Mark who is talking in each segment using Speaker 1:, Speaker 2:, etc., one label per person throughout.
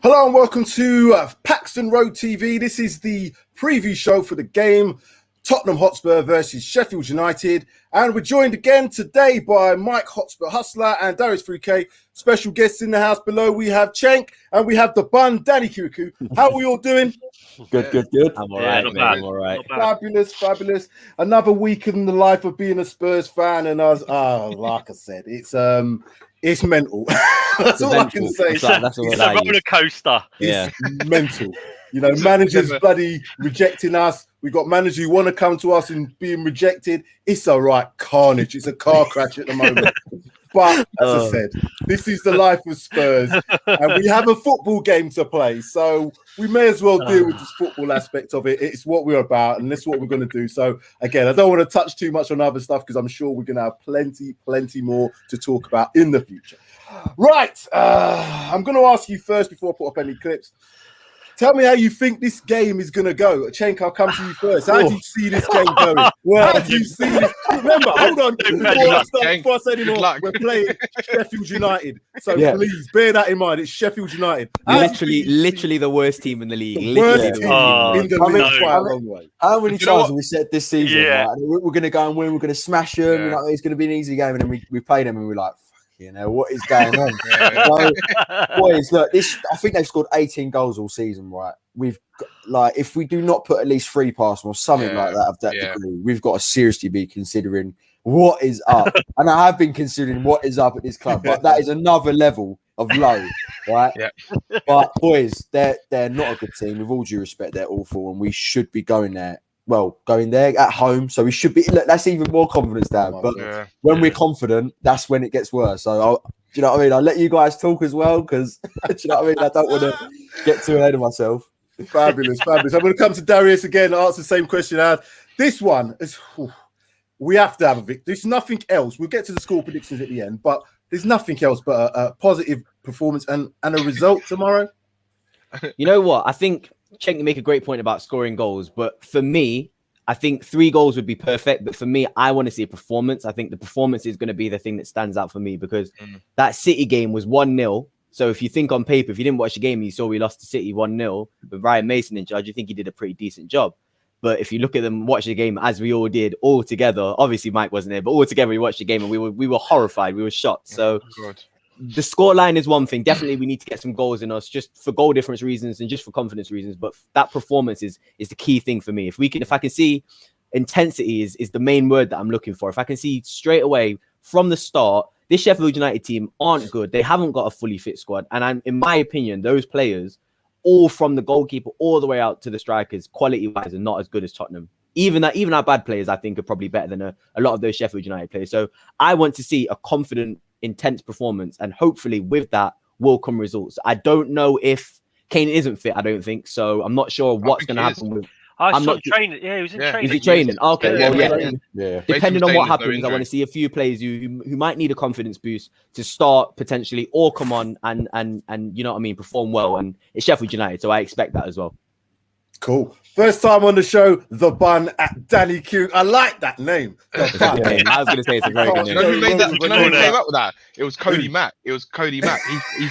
Speaker 1: Hello and welcome to PAXTON ROAD TV. This is the preview show for the game Tottenham Hotspur versus Sheffield United. And we're joined again today by Mike Hotspur Hustler and Darius Fruquet. Special guests in the house below. We have Cenk and we have the bun, Danny Kuku. How are we all doing?
Speaker 2: Good.
Speaker 3: I'm all right, man. I'm all right.
Speaker 1: Fabulous. Another week in the life of being a Spurs fan. And like I said, it's mental. That's all I can say.
Speaker 3: It's a roller coaster.
Speaker 1: It's mental. You know, managers bloody rejecting us. We've got managers who want to come to us and being rejected. It's a right carnage. It's a car crash at the moment. But as I said, this is the life of Spurs. And we have a football game to play. So we may as well deal with this football aspect of it. It's what we're about and that's what we're going to do. So again, I don't want to touch too much on other stuff because I'm sure we're going to have plenty more to talk about in the future. Right. I'm going to ask you first before I put up any clips. Tell me how you think this game is going to go. Cenk, I'll come to you first. How do you see this game going? How do you see this? Remember, hold on. Before I say anymore, we're playing Sheffield United. So please bear that in mind. It's Sheffield United.
Speaker 3: Literally the worst team in the league.
Speaker 1: In the league by a long way.
Speaker 2: How many times have we said this season? Right? We're going to go and win. We're going to smash them. You know, it's going to be an easy game. And then we play them and we're like, you know, what is going on? So, boys, look, I think they've scored 18 goals all season, right? We've got, if we do not put at least 3 past them or something like that of that degree, we've got to seriously be considering what is up. And I have been considering what is up at this club, but that is another level of low, right? Yeah. But boys, they're not a good team. With all due respect, they're awful, and we should be going there. Well, going there at home, so we should be. Look, that's even more confidence down. But when we're confident, that's when it gets worse. So, do you know what I mean? I'll let you guys talk as well because, do you know what I mean? I don't want to get too ahead of myself.
Speaker 1: Fabulous. I'm going to come to Darius again and ask the same question. This one is, we have to have a victory. There's nothing else. We'll get to the score predictions at the end, but there's nothing else but a positive performance and a result tomorrow.
Speaker 3: You know what? I think Cenk make a great point about scoring goals, but for me, I think 3 goals would be perfect. But for me, I want to see a performance. I think the performance is going to be the thing that stands out for me because that City game was 1-0. So if you think on paper, if you didn't watch the game, you saw we lost to City 1-0 with Ryan Mason in charge. You think he did a pretty decent job. But if you look at them, watch the game as we all did, all together. Obviously, Mike wasn't there, but all together we watched the game and we were horrified. We were shocked. So. The scoreline is one thing. Definitely, we need to get some goals in us just for goal difference reasons and just for confidence reasons. But that performance is the key thing for me. If I can see intensity is the main word that I'm looking for. If I can see straight away from the start, this Sheffield United team aren't good. They haven't got a fully fit squad. And in my opinion, those players, all from the goalkeeper all the way out to the strikers, quality-wise, are not as good as Tottenham. Even our bad players, I think, are probably better than a lot of those Sheffield United players. So I want to see a confident, intense performance, and hopefully with that will come results. I don't know if Kane isn't fit. I don't think so. I'm not sure what's going to happen with.
Speaker 4: I'm not training. Yeah, he was in training.
Speaker 3: Is he training? Okay, yeah. Depending on what happens, I want to see a few players who might need a confidence boost to start potentially, or come on and you know what I mean, perform well. And it's Sheffield United, so I expect that as well.
Speaker 1: Cool. First time on the show, the bun at Danny Q. I like that name. The Bun.
Speaker 3: I was going to say it's a very good name.
Speaker 5: You know who made that? You know who came up with that? It was Cody Mack. He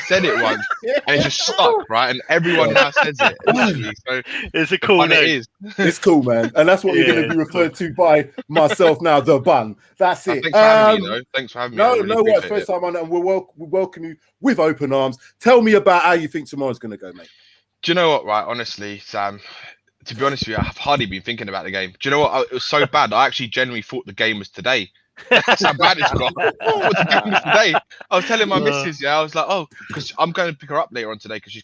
Speaker 5: said it once, and it just stuck, right? And everyone now says it. So
Speaker 4: it's a cool name.
Speaker 1: It's cool, man. And that's what you're going to be referred to by myself now, the Bun. That's it.
Speaker 5: Thanks for having me, though. Thanks for having me.
Speaker 1: No worries. First time on it, and we welcome you with open arms. Tell me about how you think tomorrow's going to go, mate.
Speaker 5: Do you know what, right? Honestly, Sam, to be honest with you, I've hardly been thinking about the game. Do you know what? It was so bad. I actually genuinely thought the game was today. That's how bad it's got. The game was today. I was telling my missus, I was like, because I'm going to pick her up later on today because she's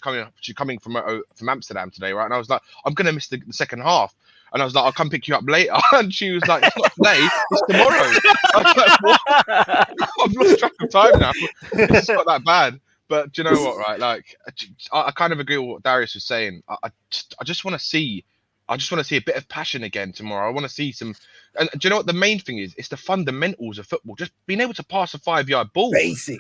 Speaker 5: coming from Amsterdam today, right? And I was like, I'm going to miss the second half. And I was like, I'll come pick you up later. And she was like, it's not today, it's tomorrow. I was like, what? I've lost track of time now. It's not that bad. But do you know what, right? Like, I kind of agree with what Darius was saying. I just want to see a bit of passion again tomorrow. I want to see some. And do you know what the main thing is? It's the fundamentals of football. Just being able to pass a 5-yard ball.
Speaker 1: Basic.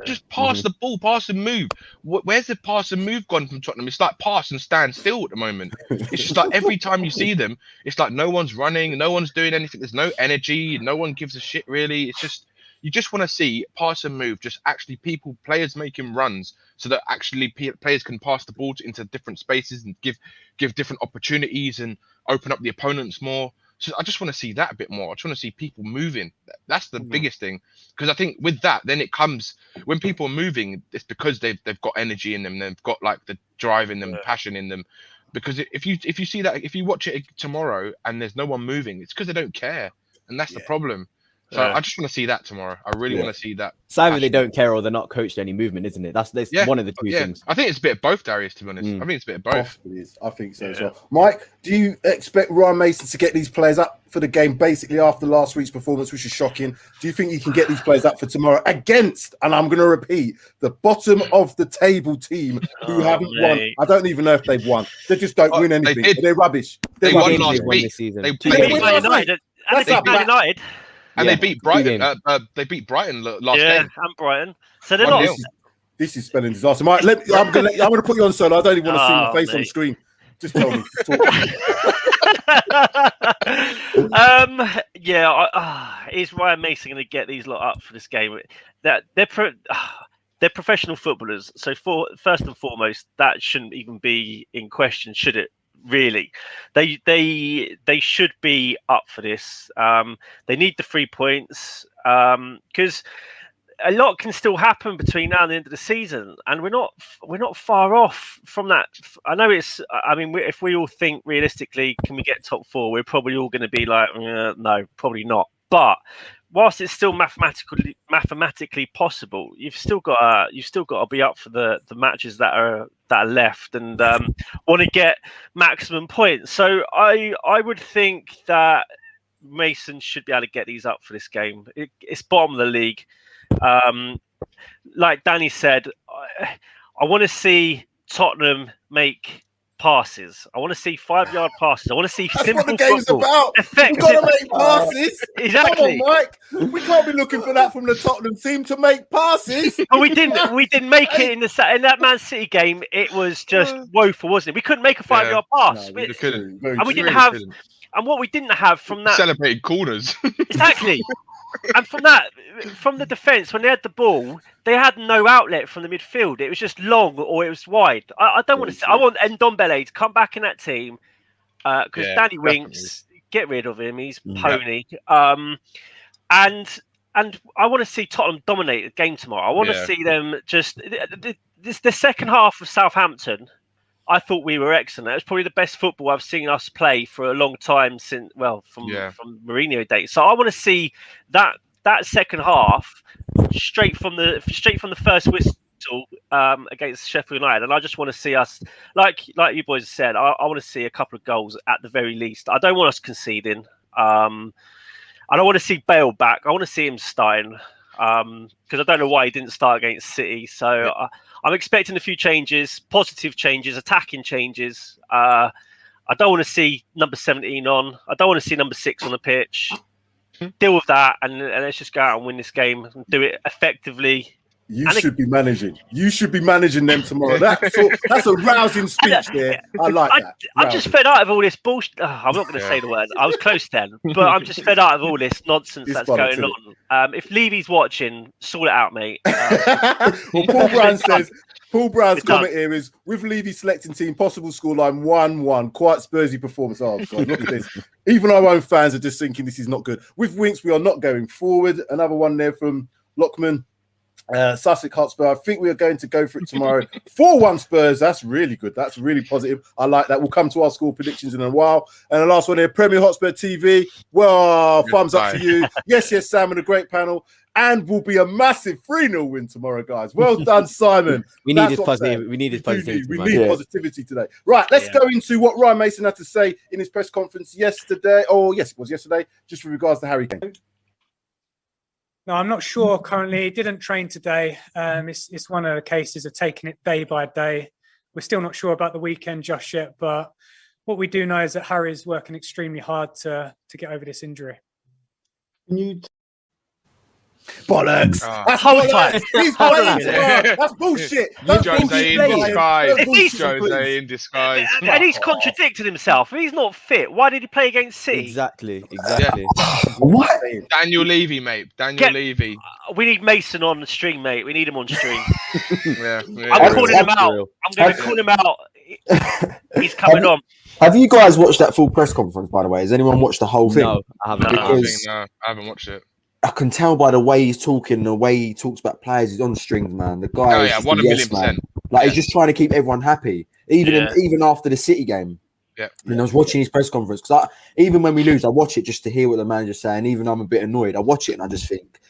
Speaker 5: Just pass the ball, pass and move. Where's the pass and move gone from Tottenham? It's like pass and stand still at the moment. It's just like every time you see them, it's like no one's running, no one's doing anything. There's no energy. No one gives a shit really. It's just You just want to see pass and move, just actually players making runs so that actually players can pass the ball into different spaces and give different opportunities and open up the opponents more. So I just want to see that a bit more. I just want to see people moving. That's the biggest thing, because I think with that, then it comes when people are moving, it's because they've got energy in them, they've got like the drive in them, passion in them. Because if you see that, if you watch it tomorrow and there's no one moving, it's because they don't care, and that's the problem. So I just want to see that tomorrow. I really want to see that.
Speaker 3: It's either they don't care or they're not coached any movement, isn't it? That's one of the two things.
Speaker 5: I think it's a bit of both, Darius, to be honest. I think it's a bit of both.
Speaker 1: I think so as well. Mike, do you expect Ryan Mason to get these players up for the game basically after last week's performance, which is shocking? Do you think you can get these players up for tomorrow against, and I'm going to repeat, the bottom of the table team who haven't won? I don't even know if they've won. They just don't win anything. They're rubbish.
Speaker 5: They won last week.
Speaker 3: They
Speaker 5: beat
Speaker 4: United.
Speaker 5: And they beat Brighton. They beat Brighton last game.
Speaker 4: And Brighton. So they're not.
Speaker 1: This is spelling disaster. Mike, I'm going to put you on solo. I don't even want to see my face on the screen. Just tell me.
Speaker 4: Is Ryan Mason going to get these lot up for this game? That they're professional footballers. So first and foremost, that shouldn't even be in question, should it? Really, they should be up for this. They need the 3 points because a lot can still happen between now and the end of the season, and we're not far off from that. I know it's. I mean, if we all think realistically, can we get top 4? We're probably all going to be like, no, probably not. But whilst it's still mathematically possible, you've still got to be up for the matches that are left and want to get maximum points. So I would think that Mason should be able to get these up for this game. It's bottom of the league. Like Danny said, I want to see Tottenham make passes. I want to see 5-yard passes. I want to see
Speaker 1: That's
Speaker 4: simple
Speaker 1: what the game's
Speaker 4: football.
Speaker 1: about. We've got to make passes.
Speaker 4: Exactly.
Speaker 1: Come on, Mike. We can't be looking for that from the Tottenham team to make passes.
Speaker 4: But we didn't make it in that Man City game. It was just woeful, wasn't it? We couldn't make a 5-yard pass.
Speaker 5: We couldn't.
Speaker 4: And we didn't have. And what we didn't have from that
Speaker 5: celebrated corners.
Speaker 4: Exactly. And from the defence, when they had the ball, they had no outlet from the midfield. It was just long or it was wide. I don't want to. I want Ndombele to come back in that team because Danny Winks, get rid of him. He's pony. And I want to see Tottenham dominate the game tomorrow. I want to see them just the second half of Southampton. I thought we were excellent. It was probably the best football I've seen us play for a long time from Mourinho days. So I want to see that second half straight from the first whistle against Sheffield United, and I just want to see us like you boys said. I want to see a couple of goals at the very least. I don't want us conceding. I don't want to see Bale back. I want to see him starting because I don't know why he didn't start against City. So. I'm expecting a few changes, positive changes, attacking changes. I don't want to see number 17 on. I don't want to see number 6 on the pitch. Deal with that, and let's just go out and win this game and do it effectively. You should be managing
Speaker 1: them tomorrow. That's a rousing speech there. I like that.
Speaker 4: I'm just fed out of all this bullshit. I'm not going to say the word. I was close then, but I'm just fed out of all this nonsense that's going on. If Levy's watching, sort it out, mate.
Speaker 1: Well, Paul Brown's comment here is, with Levy selecting team, possible scoreline 1-1. Quite Spursy performance. Oh, God, look at this. Even our own fans are just thinking this is not good. With Winks, we are not going forward. Another one there from Lockman. Sussex Hotspur, I think we are going to go for it tomorrow. 4-1 Spurs. That's really good. That's really positive. I like that. We'll come to our score predictions in a while. And the last one here, Premier Hotspur TV. Well, thumbs up for you. Yes, Sam, and a great panel. And will be a massive 3-0 win tomorrow, guys. Well done, Simon.
Speaker 3: We needed positivity. We need
Speaker 1: positivity today. Right, let's go into what Ryan Mason had to say in his press conference yesterday. Oh, yes, it was yesterday, just with regards to Harry Kane.
Speaker 6: No, I'm not sure currently. He didn't train today. It's one of the cases of taking it day by day. We're still not sure about the weekend just yet, but what we do know is that Harry is working extremely hard to get over this injury.
Speaker 1: Bollocks.
Speaker 5: Ah.
Speaker 1: That's
Speaker 4: Hold
Speaker 1: bollocks.
Speaker 4: tight.
Speaker 1: He's
Speaker 4: Hold on a
Speaker 1: playing
Speaker 4: minute.
Speaker 1: tomorrow. That's bullshit. That's
Speaker 5: Jose
Speaker 1: bullshit.
Speaker 5: in
Speaker 1: Ryan.
Speaker 5: disguise.
Speaker 1: That's bullshit,
Speaker 5: Jose
Speaker 1: please.
Speaker 5: in disguise.
Speaker 4: And he's contradicted himself. If he's not fit, why did he play against City?
Speaker 3: Exactly.
Speaker 2: What?
Speaker 5: Daniel Levy, mate. Daniel Levy.
Speaker 4: We need Mason on the string, mate. We need him on stream.
Speaker 5: Yeah.
Speaker 4: I'm calling him out.
Speaker 3: real.
Speaker 4: I'm going to call him out. He's coming on.
Speaker 2: Have you guys watched that full press conference, by the way? Has anyone watched the whole thing?
Speaker 3: No, I haven't.
Speaker 2: Because
Speaker 5: I haven't watched it.
Speaker 2: I can tell by the way he's talking, the way he talks about players. He's on strings, man. The guy
Speaker 5: Oh
Speaker 2: is
Speaker 5: yeah,
Speaker 2: just
Speaker 5: 1
Speaker 2: a
Speaker 5: million
Speaker 2: yes man.
Speaker 5: percent.
Speaker 2: Like
Speaker 5: Yeah.
Speaker 2: he's just trying to keep everyone happy, even after the City game.
Speaker 5: Yeah.
Speaker 2: And I was watching his press conference because even when we lose, I watch it just to hear what the manager's saying. Even though I'm a bit annoyed, I watch it and I just think,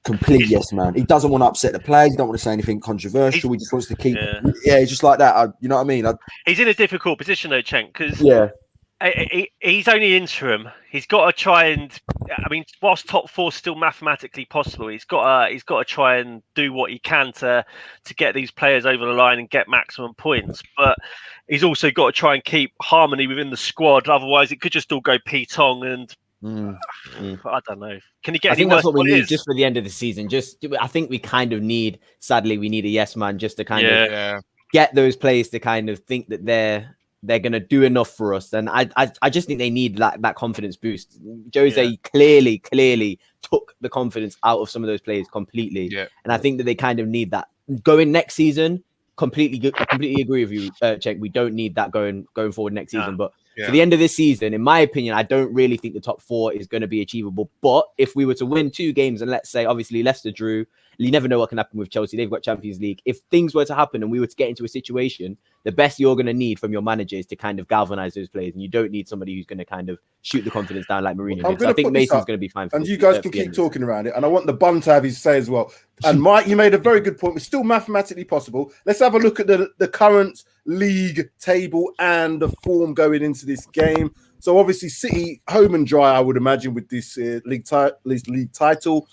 Speaker 2: complete yes man. He doesn't want to upset the players. He don't want to say anything controversial. He just wants to keep. Yeah, he's just like that. You know what I mean?
Speaker 4: He's in a difficult position though, Cenk, because he's only interim. He's got to try and, I mean, whilst top four is still mathematically possible, he's got to try and do what he can to get these players over the line and get maximum points. But he's also got to try and keep harmony within the squad. Otherwise, it could just all go P-tong and I don't know. Can he get?
Speaker 3: I
Speaker 4: any
Speaker 3: think
Speaker 4: worse
Speaker 3: that's what we
Speaker 4: than
Speaker 3: need
Speaker 4: is?
Speaker 3: just for the end of the season. I think we kind of need. Sadly, we need a yes man just to kind of get those players to kind of think that they're going to do enough for us. And I just think they need that confidence boost. Jose clearly took the confidence out of some of those players completely. Yeah. And I think that they kind of need that going next season. I completely agree with you, Cenk. We don't need that going forward next season. But for the end of this season, in my opinion, I don't really think the top four is going to be achievable. But if we were to win 2 games, and let's say obviously Leicester drew, you never know what can happen with Chelsea. They've got Champions League. If things were to happen and we were to get into a situation, the best you're going to need from your manager is to kind of galvanize those players. And you don't need somebody who's going to kind of shoot the confidence down like Mourinho did. So I think Mason's going to be fine.
Speaker 1: And you guys can keep talking around it. And I want the bun to have his say as well. And Mike, you made a very good point. It's still mathematically possible. Let's have a look at the current league table and the form going into this game. So obviously City home and dry, I would imagine, with this league title.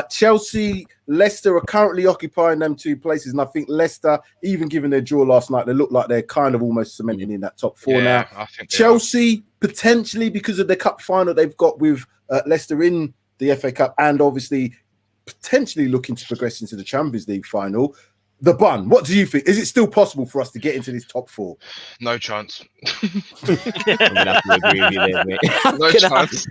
Speaker 1: Chelsea, Leicester are currently occupying them 2 places, and I think Leicester, even given their draw last night, they look like they're kind of almost cementing in that top 4 now. I think Chelsea potentially, because of the cup final they've got with Leicester in the FA Cup, and obviously potentially looking to progress into the Champions League final. The bun, what do you think? Is it still possible for us to get into this top 4?
Speaker 5: No chance.
Speaker 3: I'm gonna have to agree with you there, mate.
Speaker 5: No chance.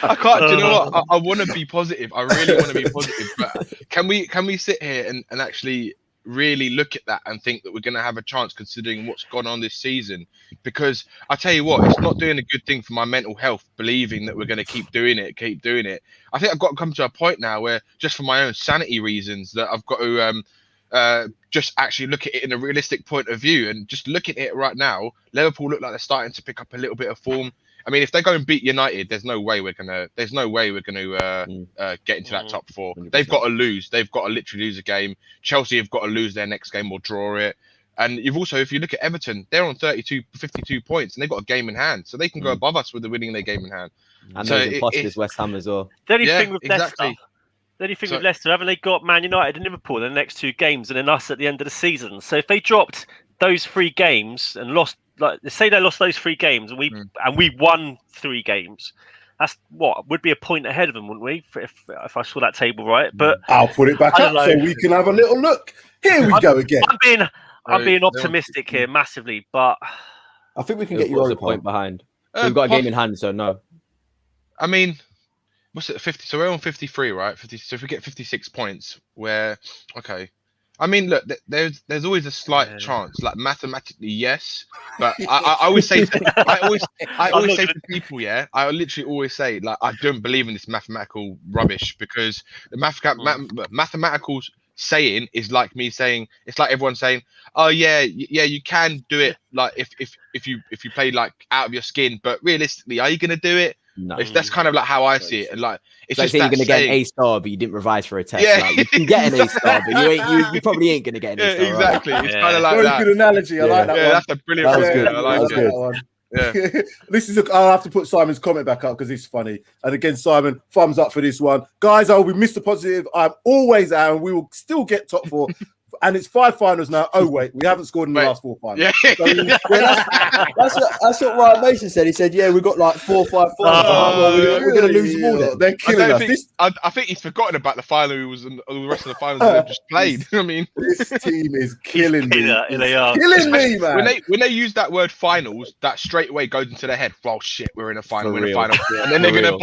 Speaker 5: I can't. Do you know what? I want to be positive. I really want to be positive. But can we sit here and actually really look at that and think that we're going to have a chance considering what's gone on this season? Because I tell you what, it's not doing a good thing for my mental health believing that we're going to keep doing it. I think I've got to come to a point now where, just for my own sanity reasons, that I've got to just actually look at it in a realistic point of view. And just looking at it right now, Liverpool look like they're starting to pick up a little bit of form. I mean, if they go and beat United, there's no way we're gonna get into that top 4. 100%. They've got to lose. They've got to literally lose a game. Chelsea have got to lose their next game or draw it. And you've also, if you look at Everton, they're on 52 points and they've got a game in hand, so they can go above us with the winning their game in hand.
Speaker 3: And so it's West Ham as well.
Speaker 4: The only thing with Leicester, haven't they got Man United and Liverpool in the next 2 games, and then us at the end of the season? So if they dropped those 3 games and lost, like say they lost those 3 games and we won 3 games, that's what would be a point ahead of them, wouldn't we? If I saw that table right. But
Speaker 1: I'll put it back up so we can have a little look. Here we go again.
Speaker 4: I'm being optimistic here massively, but
Speaker 2: I think we can get you a
Speaker 3: point behind. We've got a game in hand, so no.
Speaker 5: I mean, what's it? 50. So we're on 53, right? 50. So if we get 56 points, okay. I mean, look, there's always a slight chance, like mathematically, yes. But I always say to people, I literally always say, like, I don't believe in this mathematical rubbish, because the mathematical saying is like me saying, it's like everyone saying, oh yeah, you can do it, like if you play like out of your skin, but realistically, are you gonna do it? No. That's kind of like how I see it. And like, it's
Speaker 3: like
Speaker 5: just
Speaker 3: saying you're gonna get an A star, but you didn't revise for a test.
Speaker 5: Yeah,
Speaker 3: like, you can get an A star, but you probably ain't gonna get an A star.
Speaker 5: Exactly. Right? It's kind of like
Speaker 1: very
Speaker 5: that.
Speaker 1: good analogy. I like that one.
Speaker 5: That's a brilliant.
Speaker 2: That was good.
Speaker 5: I like
Speaker 1: it. Yeah. This is I'll have to put Simon's comment back up because it's funny. And again, Simon, thumbs up for this one. Guys, we Mr. Positive. I'm always out, and we will still get top 4. and it's 5 finals now. Oh wait, we haven't scored in the last 4 finals.
Speaker 5: Yeah.
Speaker 1: So,
Speaker 2: that's what Ryan Mason said. He said, "Yeah, we've got like 4 or 5 finals. We're going to lose them all. Then
Speaker 1: They're killing us.
Speaker 5: I think he's forgotten about the final. He was in the rest of the finals they've just played. I mean,
Speaker 1: this team is killing me.
Speaker 4: They are
Speaker 1: Killing me, man.
Speaker 5: When they use that word finals, that straight away goes into their head. Well, shit, we're in a final.
Speaker 3: For
Speaker 5: We're in a
Speaker 3: real.
Speaker 5: final, and then they're going to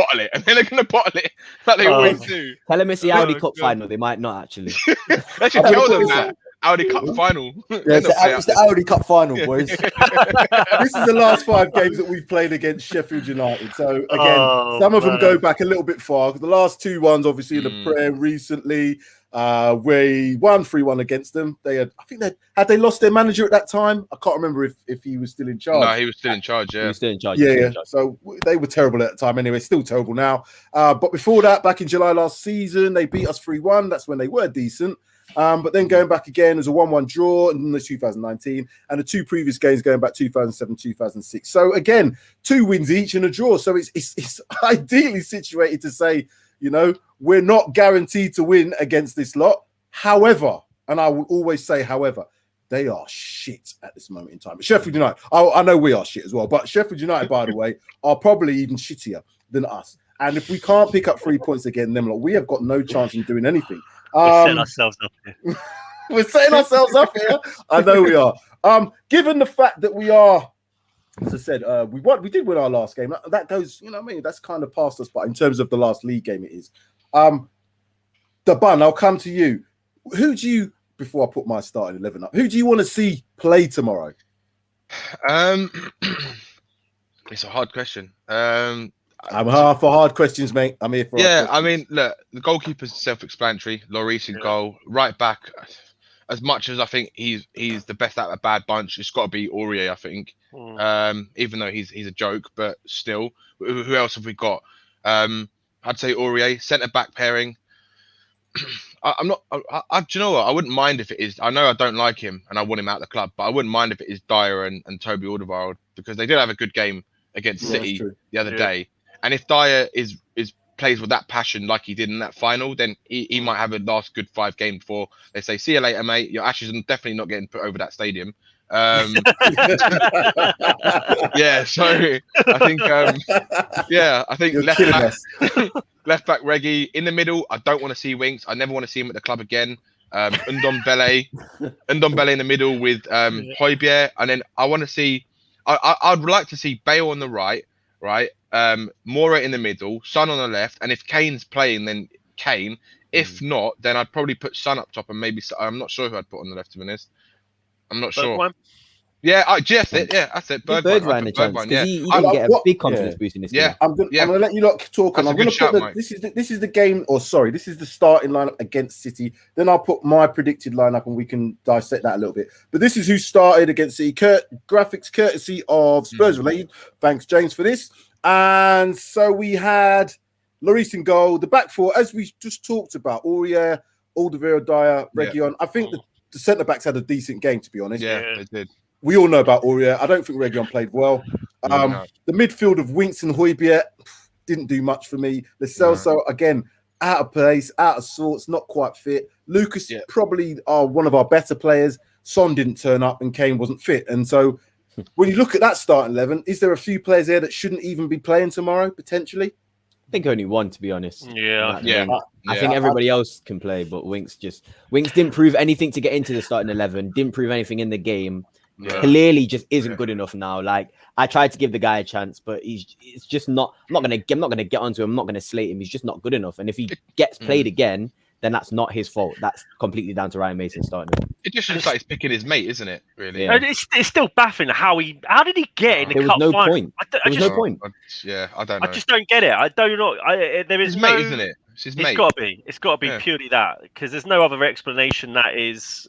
Speaker 5: bottle it, like they always do.
Speaker 3: Tell them it's the Audi Cup final. They might not actually.
Speaker 5: They should tell them that. Audi Cup final.
Speaker 2: Yeah, it's the Audi Cup final, boys.
Speaker 1: This is the last 5 games that we've played against Sheffield United. So again, some of them go back a little bit far. The last 2 ones, obviously, the Prem recently, we won 3-1 against them. Had they lost their manager at that time? I can't remember if he was still in charge.
Speaker 5: No, he was still in charge. Yeah,
Speaker 3: He was still in charge.
Speaker 1: Yeah. So they were terrible at the time anyway, still terrible now. But before that, back in July last season, they beat us 3-1. That's when they were decent. But then going back again, there's a 1-1 draw in the 2019, and the 2 previous games going back 2007, 2006. So again, 2 wins each and a draw. So it's ideally situated to say, we're not guaranteed to win against this lot. However, and I will always say, however, they are shit at this moment in time. Sheffield United, I know we are shit as well, but Sheffield United, by the way, are probably even shittier than us. And if we can't pick up 3 points again, then we have got no chance in doing anything.
Speaker 4: We're setting ourselves up here.
Speaker 1: We're setting ourselves up here. I know we are. Given the fact that we are, as I said, we did win our last game. That goes, that's kind of past us. But in terms of the last league game, it is. The Bun, I'll come to you. Who do you, before I put my starting 11 up, who do you want to see play tomorrow?
Speaker 5: It's a hard question.
Speaker 1: I'm hard for hard questions, mate. I'm here for.
Speaker 5: Yeah, I mean, look, the goalkeeper's self-explanatory. Lloris in goal, right back. As much as I think he's the best out of a bad bunch, it's got to be Aurier, I think. Even though he's a joke, but still, who else have we got? I'd say Aurier, centre back pairing. I'm not. Do you know what? I wouldn't mind if it is. I know I don't like him, and I want him out of the club, but I wouldn't mind if it is Dyer and Toby Alderweireld, because they did have a good game against City the other day. And if Dyer plays with that passion like he did in that final, then he might have a last good 5 games before they say, "See you later, mate. Your ashes are definitely not getting put over that stadium." Yeah, so I think I think left back Reggie in the middle. I don't want to see Winks. I never want to see him at the club again. Ndombele in the middle with Højbjerg, and then I want to see. I'd like to see Bale on the right. Moura in the middle, Son on the left, and if Kane's playing, then Kane. If not, then I'd probably put Son up top, and maybe I'm not sure who I'd put on the left, to be honest. I'm not sure. Yeah, that's it.
Speaker 3: Bergwijn a chance, because he can get a big confidence boost in this game.
Speaker 1: I'm gonna let you lot talk, and I'm gonna put this is the game, this is the starting lineup against City. Then I'll put my predicted lineup, and we can dissect that a little bit. But this is who started against City. Graphics courtesy of Spurs Related. Thanks, James, for this. And so we had Lloris in goal. The back 4, as we just talked about, Aurier, Alderweireld, Dyer, Reguilon. I think the centre backs had a decent game, to be honest.
Speaker 5: Yeah, they did.
Speaker 1: We all know about Aurier. I don't think Reguilon played well. The midfield of Winks and Højbjerg didn't do much for me. Lo Celso, again, out of place, out of sorts, not quite fit. Lucas probably are one of our better players. Son didn't turn up and Kane wasn't fit. And so when you look at that starting 11, is there a few players there that shouldn't even be playing tomorrow, potentially?
Speaker 3: I think only one, to be honest. I think everybody else can play, but Winks didn't prove anything to get into the starting 11, didn't prove anything in the game. Clearly just isn't good enough now. Like, I tried to give the guy a chance, but it's just not. I'm not gonna get onto him. I'm not gonna slate him. He's just not good enough. And if he gets played again, then that's not his fault. That's completely down to Ryan Mason starting him.
Speaker 5: It just looks like he's picking his mate, isn't it? Really?
Speaker 4: Yeah. It's still baffling how did he get in the cup final?
Speaker 3: There was no point.
Speaker 5: I don't know.
Speaker 4: I just don't get it. I don't know. There is
Speaker 5: his mate, isn't it? It's his mate.
Speaker 4: It's got to be purely that, because there's no other explanation that is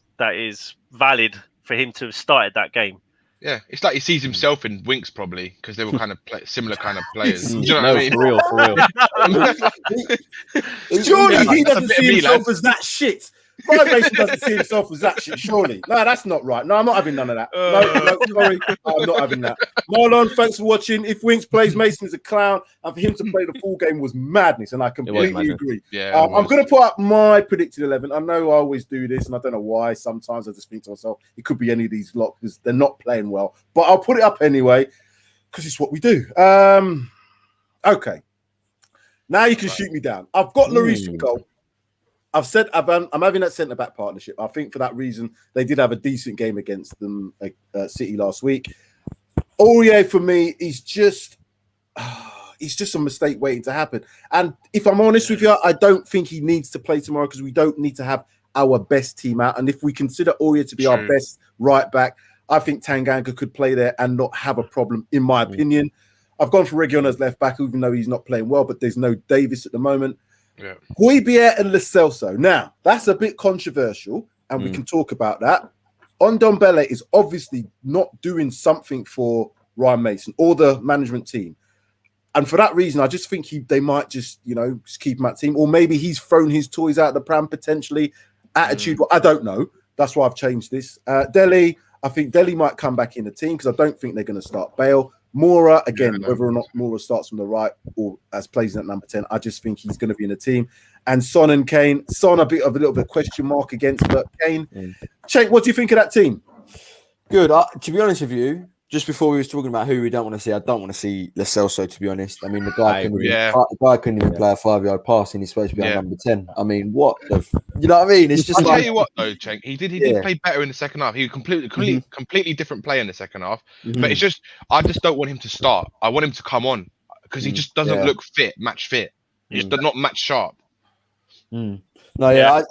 Speaker 4: valid for him to have started that game.
Speaker 5: Yeah, it's like he sees himself in Winks, probably, because they were kind of similar kind of players. Do you know what I mean?
Speaker 3: For real.
Speaker 1: Surely he doesn't see himself as that shit. Ryan Mason doesn't see himself as that shit, surely. No, that's not right. No, I'm not having none of that. No, sorry. I'm not having that. Marlon, thanks for watching. If Winks plays, Mason is a clown. And for him to play the full game was madness. And I completely agree.
Speaker 5: Yeah,
Speaker 1: I'm going to put up my predicted 11. I know I always do this, and I don't know why. Sometimes I just think to myself, it could be any of these lot because they're not playing well. But I'll put it up anyway because it's what we do. Okay. Now you can shoot me down. I've got Lloris in goal. I've said I'm having that centre-back partnership. I think for that reason, they did have a decent game against them City last week. Aurier, for me, he's just a mistake waiting to happen. And if I'm honest with you, I don't think he needs to play tomorrow because we don't need to have our best team out. And if we consider Aurier to be our best right back, I think Tanganga could play there and not have a problem, in my opinion. I've gone for Region as left back, even though he's not playing well, but there's no Davis at the moment.
Speaker 5: Yeah.
Speaker 1: Højbjerg and Lo Celso. Now, that's a bit controversial, and we can talk about that. Ndombele is obviously not doing something for Ryan Mason or the management team. And for that reason, I just think they might just keep him at team. Or maybe he's thrown his toys out of the pram, potentially. Attitude, I don't know. That's why I've changed this. Delhi, I think Delhi might come back in the team because I don't think they're going to start Bale. Mora, again, whether or not Mora starts from the right or as plays at number 10, I just think he's going to be in the team. And Son and Kane. Son, a little bit question mark against, but Kane. Cenk, what do you think of that team?
Speaker 2: Good. To be honest with you, just before we was talking about who we don't want to see, I don't want to see Lo Celso, to be honest. I mean, the guy couldn't even play a 5-yard pass and he's supposed to be on number 10. I mean, what the... You know what I mean? It's just
Speaker 5: I'll tell you what, though, Cenk. He did play better in the second half. He was completely different play in the second half. But it's just, I just don't want him to start. I want him to come on because he just doesn't look match fit. He just does not match sharp.
Speaker 2: No,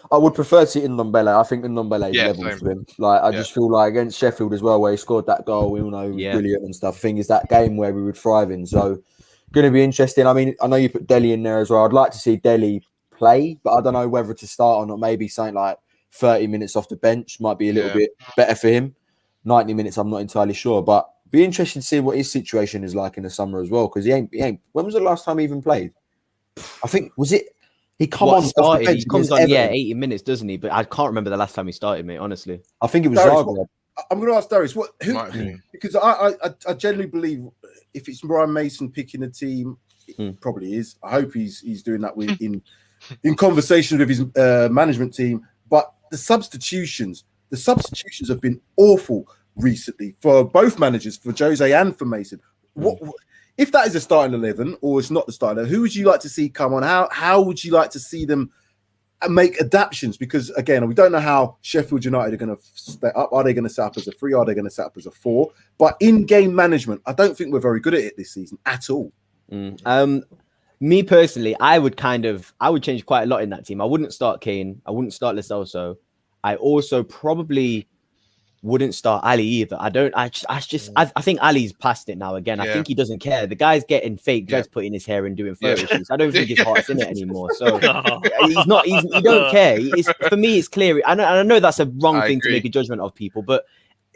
Speaker 2: I would prefer to see Ndombele. I think Ndombele is level for him. Like, I just feel like against Sheffield as well, where he scored that goal, we all know he was brilliant and stuff. I think it's that game where we would thrive in. So, going to be interesting. I mean, I know you put Delhi in there as well. I'd like to see Delhi play, but I don't know whether to start or not. Maybe something like 30 minutes off the bench might be a little bit better for him. 90 minutes, I'm not entirely sure, but be interested to see what his situation is like in the summer as well. Because he ain't. When was the last time he even played? I think he comes on
Speaker 3: 80 minutes, doesn't he? But I can't remember the last time he started, mate. Honestly,
Speaker 2: I think it was
Speaker 1: Darius,
Speaker 2: Zagreb.
Speaker 1: I'm going to ask Darius because I generally believe if it's Ryan Mason picking a team, it probably is. I hope he's doing that in conversations with his management team. But the substitutions have been awful recently for both managers, for Jose and for Mason. What if that is a starting 11 or it's not the starting 11, who would you like to see come on? How would you like to see them make adaptations? Because again, we don't know how Sheffield United are going to set up. Are they going to set up as a 3? Are they going to set up as a 4? But in-game management, I don't think we're very good at it this season at all.
Speaker 3: Me personally, I would change quite a lot in that team. I wouldn't start Kane. I wouldn't start Lo Celso. I also probably wouldn't start Ali either. I think Ali's past it now again. I think he doesn't care. The guy's getting fake dreads put in his hair and doing photo shoots. I don't think his heart's in it anymore. So he don't care. For me, it's clear. I know that's a wrong thing to make a judgment of people, but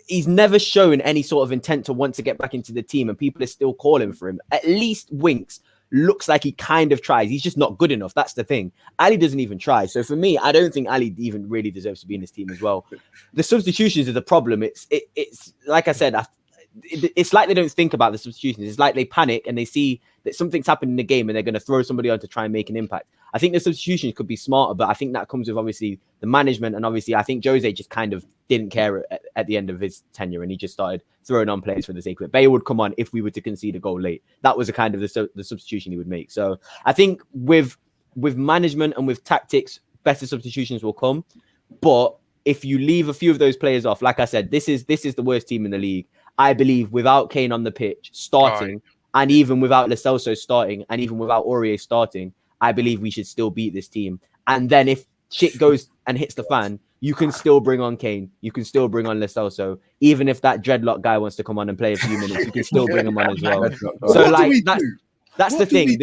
Speaker 3: he's never shown any sort of intent to want to get back into the team, and people are still calling for him. At least Winks looks like he kind of tries. He's just not good enough. That's the thing. Ali doesn't even try. So for me, I don't think Ali even really deserves to be in this team as well. The substitutions are the problem. It's like I said, it's like they don't think about the substitutions. It's like they panic and they see that something's happened in the game and they're going to throw somebody on to try and make an impact. I think the substitutions could be smarter, but I think that comes with obviously the management, and obviously I think Jose just kind of didn't care at the end of his tenure, and he just started throwing on players for the sake of it. Bale would come on if we were to concede a goal late. That was a kind of the substitution he would make. So I think with management and with tactics, better substitutions will come. But if you leave a few of those players off, like I said, this is the worst team in the league. I believe without Kane on the pitch starting, and even without Lo Celso starting, and even without Aurier starting, I believe we should still beat this team. And then if shit goes and hits the fan, you can still bring on Kane. You can still bring on Lo Celso. Even if that dreadlock guy wants to come on and play a few minutes, you can still bring him on as well. So that's the thing.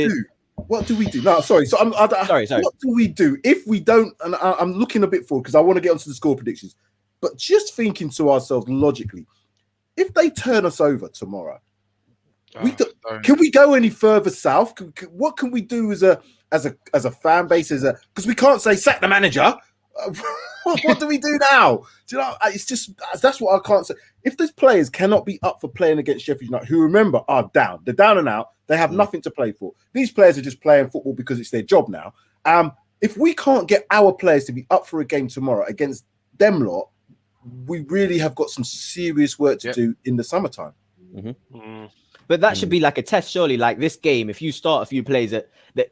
Speaker 1: What do we do? No, sorry. So sorry. What do we do if we don't? And I'm looking a bit forward because I want to get onto the score predictions. But just thinking to ourselves logically, if they turn us over tomorrow, can we go any further south? What can we do as a fan base? Because we can't say sack the manager. what do we do now? Do you know? It's just that's what I can't say. If these players cannot be up for playing against Sheffield United, who remember are down, they're down and out. They have nothing to play for. These players are just playing football because it's their job now. If we can't get our players to be up for a game tomorrow against them lot, we really have got some serious work to do in the summertime.
Speaker 3: But that should be like a test, surely. Like this game, if you start a few players that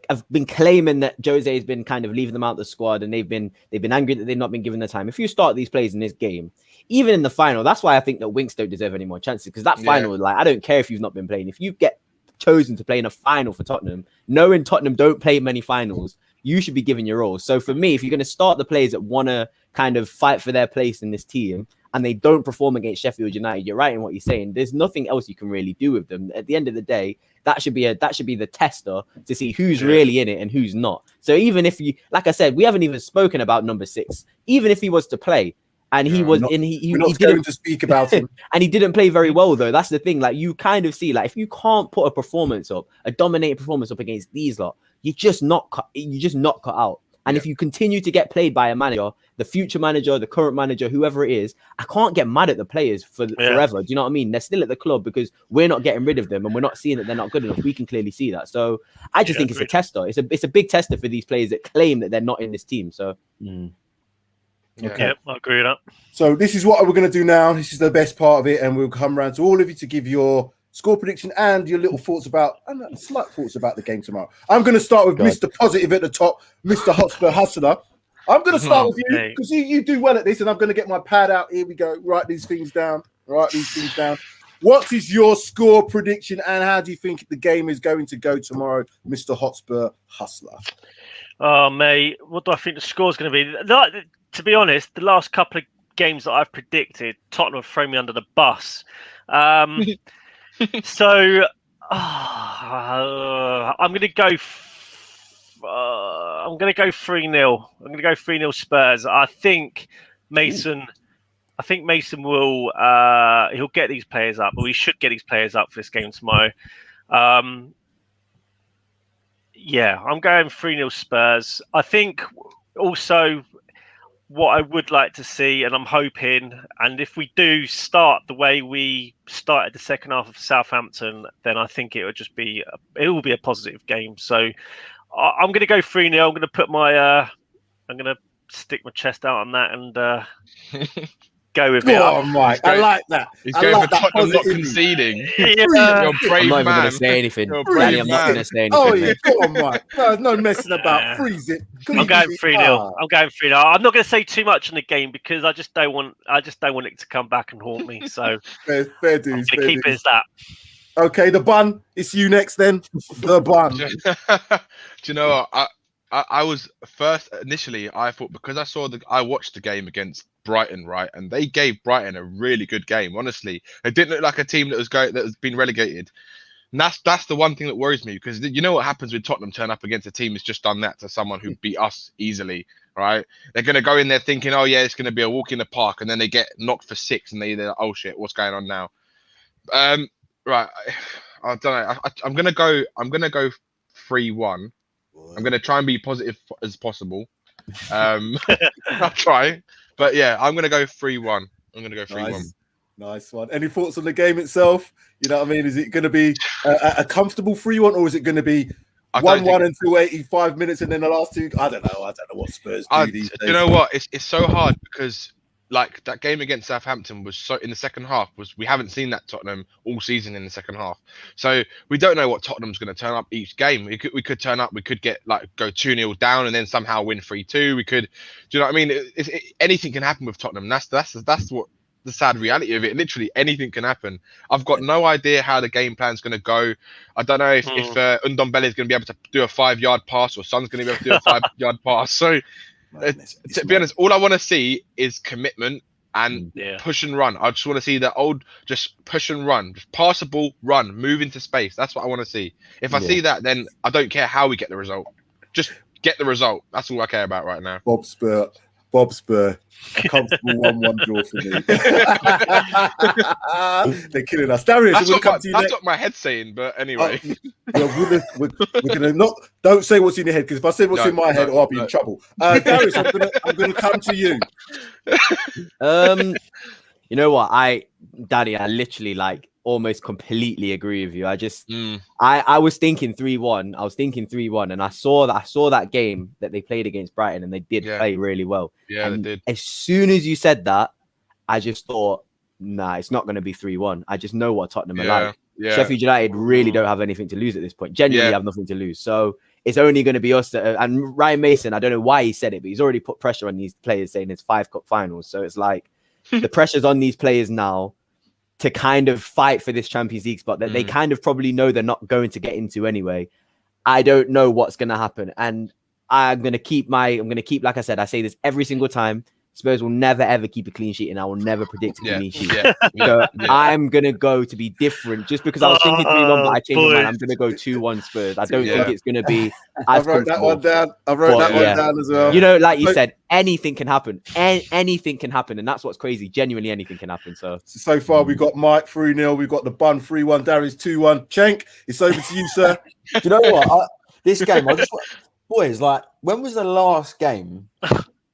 Speaker 3: have been claiming that Jose has been kind of leaving them out the squad, and they've been angry that they've not been given the time. If you start these players in this game, even in the final, that's why I think that Winks don't deserve any more chances, because that final, like, I don't care if you've not been playing. If you get chosen to play in a final for Tottenham, knowing Tottenham don't play many finals, you should be given your role. So for me, if you're going to start the players that want to kind of fight for their place in this team, and they don't perform against Sheffield United, you're right in what you're saying. There's nothing else you can really do with them. At the end of the day, that should be the tester to see who's really in it and who's not. So even if you, like I said, we haven't even spoken about number 6. Even if he was to play, and he was in, he didn't
Speaker 1: to speak about him,
Speaker 3: and he didn't play very well though. That's the thing. Like you kind of see, like if you can't put a performance up, a dominating performance up against these lot, you're just not cut out. And if you continue to get played by a manager, the future manager, the current manager, whoever it is, I can't get mad at the players forever. Do you know what I mean? They're still at the club because we're not getting rid of them, and we're not seeing that they're not good enough. We can clearly see that. So I just think it's a tester. It's a big tester for these players that claim that they're not in this team. So
Speaker 4: okay, I agree with that.
Speaker 1: So this is what we're going to do now. This is the best part of it, and we'll come around to all of you to give your score prediction and your little thoughts about, and slight thoughts about the game tomorrow. I'm going to start with Mr. Positive at the top, Mr. Hotspur Hustler. I'm going to start with you because you do well at this, and I'm going to get my pad out. Here we go. Write these things down. What is your score prediction, and how do you think the game is going to go tomorrow, Mr. Hotspur Hustler?
Speaker 4: Oh, mate, what do I think the score's going to be? To be honest, the last couple of games that I've predicted, Tottenham have thrown me under the bus. So I'm going to go. I'm going to go 3-0. I'm going to go 3-0 Spurs. I think Mason will. He'll get these players up, or he should get these players up for this game tomorrow. I'm going 3-0 Spurs. I think also what I would like to see, and I'm hoping, and if we do start the way we started the second half of Southampton, then I think it will be a positive game. So I'm going to go 3-0. I'm going to put I'm going to stick my chest out on that and go with it.
Speaker 1: Oh, Mike, I like that.
Speaker 5: He's going for Tottenham not conceding. You're a brave
Speaker 3: I'm not even
Speaker 5: man.
Speaker 3: going to say anything.
Speaker 5: Danny,
Speaker 3: I'm not going to say anything.
Speaker 1: Oh, yeah, go on, Mike. No messing about. Freeze it.
Speaker 4: I'm going 3-0. I'm going 3-0. I'm not going to say too much in the game because I just don't want it to come back and haunt me. So
Speaker 1: fair dues.
Speaker 4: I'm going to keep it as that.
Speaker 1: Okay, the bun. It's you next then. The bun.
Speaker 5: Do you know what? I was first initially. I thought because I watched the game against Brighton, right, and they gave Brighton a really good game. Honestly, it didn't look like a team that has been relegated. And that's the one thing that worries me, because you know what happens when Tottenham turn up against a team that's just done that to someone who beat us easily, right? They're going to go in there thinking, oh yeah, it's going to be a walk in the park, and then they get knocked for 6, and they're like, oh shit, what's going on now? Right, I don't know. I'm gonna go 3-1. I'm going to try and be positive as possible. I'll try. But yeah, I'm going to go 3-1. I'm going to go 3-1.
Speaker 1: Nice one. Any thoughts on the game itself? You know what I mean? Is it going to be a comfortable 3-1, or is it going to be 1-1 until 85 minutes and then the last two? I don't know what Spurs do these days.
Speaker 5: You know what? It's so hard because like that game against Southampton was so in the second half we haven't seen that Tottenham all season in the second half, so we don't know what Tottenham's going to turn up each game. We could turn up, we could get go 2-0 down and then somehow win 3-2. We could, do you know what I mean? Anything can happen with Tottenham. That's what the sad reality of it. Literally anything can happen. I've got no idea how the game plan's going to go. I don't know if Ndombele is going to be able to do a 5-yard pass, or Son's going to be able to do a 5-yard pass. So. To be honest, all I want to see is commitment and push and run. I just want to see the old, just push and run, just pass the ball, run, move into space. That's what I want to see. If I see that, then I don't care how we get the result. Just get the result. That's all I care about right now.
Speaker 1: Bob Spur. Bob Spur, a comfortable 1-1 draw for me. They're killing us. Darius,
Speaker 5: That's what my head's saying, but anyway.
Speaker 1: We're gonna not. Don't say what's in your head, because if I say what's in my head, I'll be in trouble. Darius, I'm gonna come to you.
Speaker 3: You know what, Daddy, I literally almost completely agree with you. I was thinking 3-1. I was thinking 3-1, and I saw that game that they played against Brighton, and they did play really well.
Speaker 5: Yeah,
Speaker 3: and
Speaker 5: they did.
Speaker 3: As soon as you said that, I just thought, nah, it's not going to be 3-1. I just know what Tottenham are like.
Speaker 5: Yeah.
Speaker 3: Sheffield United really don't have anything to lose at this point. Genuinely have nothing to lose. So it's only going to be us. And Ryan Mason, I don't know why he said it, but he's already put pressure on these players, saying it's 5 cup finals. So it's like the pressure's on these players now to kind of fight for this Champions League spot that they kind of probably know they're not going to get into anyway. I don't know what's going to happen. And I'm going to keep, like I said, I say this every single time, Spurs will never, ever keep a clean sheet, and I will never predict a clean sheet. So I'm going to go to be different. Just because I was thinking 3-1, but I changed my mind. I'm going to go 2-1 Spurs. I don't think it's going to be
Speaker 1: I wrote that one down. I wrote that one down as well.
Speaker 3: You know, like you said, anything can happen. Anything can happen. And that's what's crazy. Genuinely, anything can happen. So
Speaker 1: far, we've got Mike 3-0. We've got the Bun 3-1. Darius 2-1. Cenk, it's over to you, sir.
Speaker 2: Do you know what? This game, boys, when was the last game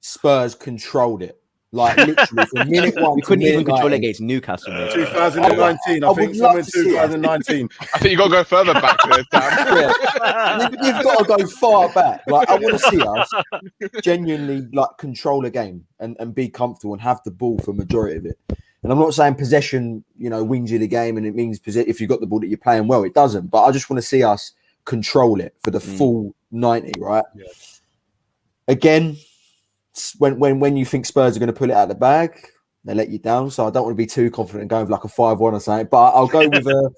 Speaker 2: Spurs controlled it? Literally from minute one.
Speaker 3: We couldn't even control it against Newcastle.
Speaker 1: 2019, I think somewhere in 2019.
Speaker 5: I think you got to go further back there, Dan.
Speaker 2: You've got to go far back. I want to see us genuinely control a game and be comfortable and have the ball for majority of it. And I'm not saying possession, wins you the game, and it means if you've got the ball that you're playing well. It doesn't. But I just want to see us control it for the full 90, right? Yeah. Again, when you think Spurs are going to pull it out of the bag, they let you down. So I don't want to be too confident going with a 5-1 or something. But I'll go with a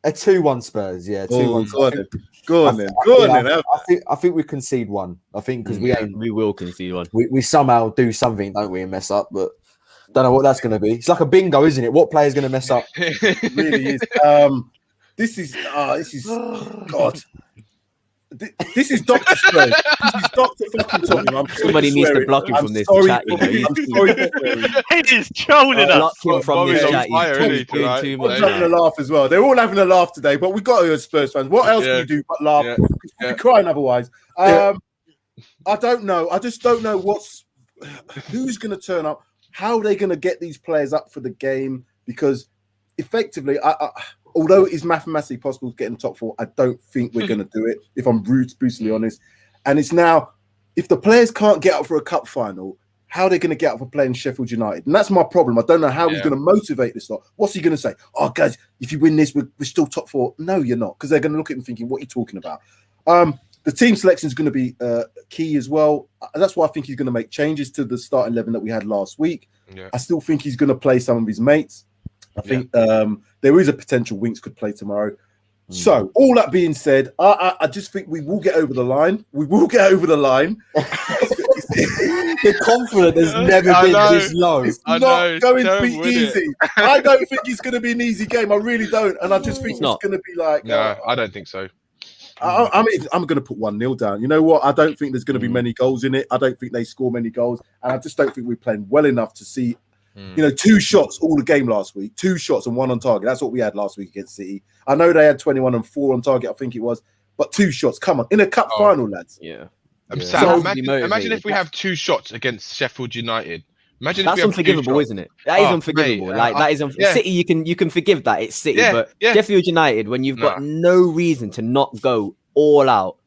Speaker 2: 2-1 Spurs. Yeah, 2-1.
Speaker 1: Go on then.
Speaker 2: I think we concede one. I think because
Speaker 3: we will concede one.
Speaker 2: We somehow do something, don't we, and mess up, but don't know what that's going to be. It's like a bingo, isn't it? What player's going to mess up?
Speaker 1: It really is. This is God. This is Dr. Spurs. This is Dr. fucking Tottenham.
Speaker 3: Somebody needs to block him from this chat.
Speaker 4: He is trolling us.
Speaker 3: Block him from this chat.
Speaker 1: He's having a laugh as well. They're all having a laugh today, but we got to as Spurs fans. What else can we do but laugh? We're crying otherwise. I don't know. I just don't know who's going to turn up. How are they going to get these players up for the game? Because effectively, although it is mathematically possible to get in the top 4, I don't think we're going to do it, if I'm brutally honest. And it's now, if the players can't get up for a cup final, how are they going to get up for playing Sheffield United? And that's my problem. I don't know how he's going to motivate this lot. What's he going to say? Oh, guys, if you win this, we're still top 4. No, you're not, because they're going to look at him thinking, what are you talking about? The team selection is going to be key as well. That's why I think he's going to make changes to the starting 11 that we had last week. Yeah. I still think he's going to play some of his mates. I think there is a potential Winks could play tomorrow. So, all that being said, I just think we will get over the line. We will get over the line.
Speaker 2: The confidence has never been this low.
Speaker 1: It's not going to be easy. I don't think it's going to be an easy game. I really don't. And I just think it's going to be like...
Speaker 5: No, I don't think so.
Speaker 1: I'm going to put 1-0 down. You know what? I don't think there's going to be many goals in it. I don't think they score many goals. And I just don't think we're playing well enough to see... 2 shots all the game last week, 2 shots and 1 on target. That's what we had last week against City. I know they had 21 and 4 on target, I think it was, but 2 shots. Come on, in a cup final, lads.
Speaker 3: Yeah.
Speaker 5: Sam, imagine if we have 2 shots against Sheffield United. Imagine
Speaker 3: that's unforgivable, isn't it? That is unforgivable. Mate, that is City. You can forgive that. It's City, but Sheffield United, when you've got no reason to not go all out,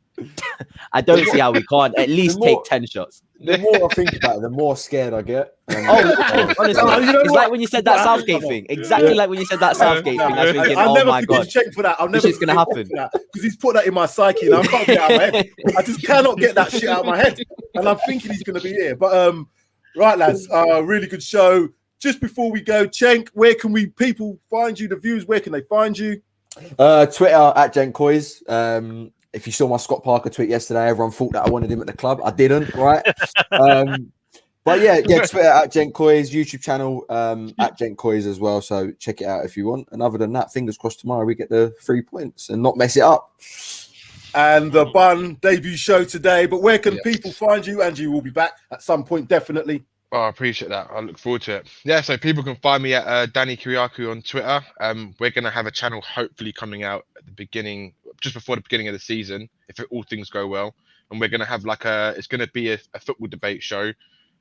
Speaker 3: I don't see how we can't at least take 10 shots.
Speaker 2: The more I think about it, the more scared I get.
Speaker 3: Honestly, it's like when you said that Southgate thing. Exactly like when you said that Southgate thing. I was thinking, oh my God,
Speaker 1: check for that. I'll never
Speaker 3: it's going to happen
Speaker 1: because he's put that in my psyche, and I can't get it out of my head. I just cannot get that shit out of my head, and I'm thinking he's going to be here. But right, lads, really good show. Just before we go, Cenk, where can people find you? The viewers, where can they find you?
Speaker 2: Twitter at Cenk COYS. If you saw my Scott Parker tweet yesterday, everyone thought that I wanted him at the club. I didn't, right? But yeah, Twitter at Cenk COYS, YouTube channel at Cenk COYS as well. So check it out if you want. And other than that, fingers crossed tomorrow we get the 3 points and not mess it up.
Speaker 1: And the Bun debut show today. But where can people find you? Angie will be back at some point, definitely.
Speaker 5: Oh, I appreciate that. I look forward to it. Yeah, so people can find me at Danny Kiriakou on Twitter. We're going to have a channel hopefully coming out at the beginning, just before the beginning of the season, if all things go well. And we're going to have it's going to be a football debate show.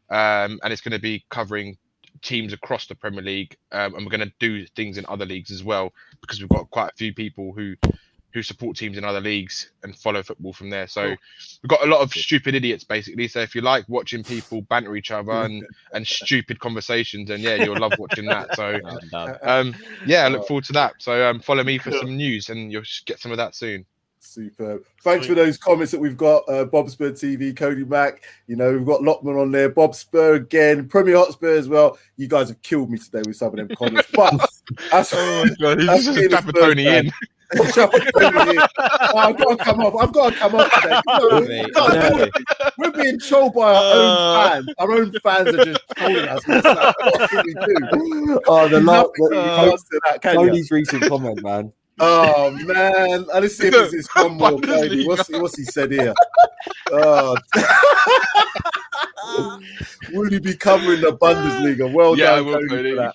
Speaker 5: And it's going to be covering teams across the Premier League. And we're going to do things in other leagues as well, because we've got quite a few people who support teams in other leagues and follow football from there. So we've got a lot of stupid idiots, basically. So if you like watching people banter each other and stupid conversations, then yeah, you'll love watching that. So I look forward to that. So follow me for some news, and you'll get some of that soon.
Speaker 1: Superb. Thanks for those comments that we've got. Bob Spur TV, Cody Mack. You know, we've got Lockman on there. Bob Spur again. Premier Hotspur as well. You guys have killed me today with some of them comments. But that's,
Speaker 5: oh my God, he's just a Tony in.
Speaker 1: I've got to come off. I've got to come off today. We're being trolled by our own fans. Our own fans are just trolling us. What can we do?
Speaker 2: Oh, Tony's recent comment, man.
Speaker 1: Oh man, let's see if this is one more. What's he said here? Oh, will he be covering the Bundesliga? Well done, Cody, for that.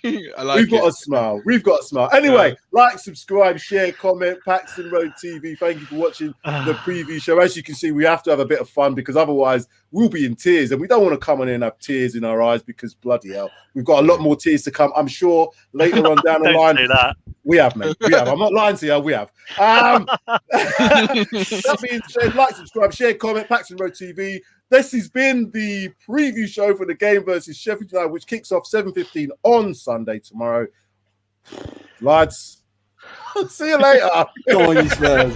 Speaker 1: We've got a smile. We've got a smile. Anyway, like, subscribe, share, comment. Paxton Road TV. Thank you for watching the preview show. As you can see, we have to have a bit of fun, because otherwise we'll be in tears, and we don't want to come on in and have tears in our eyes, because bloody hell, we've got a lot more tears to come. I'm sure later on down the line. We have, mate. We have. I'm not lying to you. We have. That being said, like, subscribe, share, comment. Paxton Road TV. This has been the preview show for the game versus Sheffield United, which kicks off 7:15 on Sunday tomorrow. Lads, see you later.
Speaker 2: Go on, you Spurs.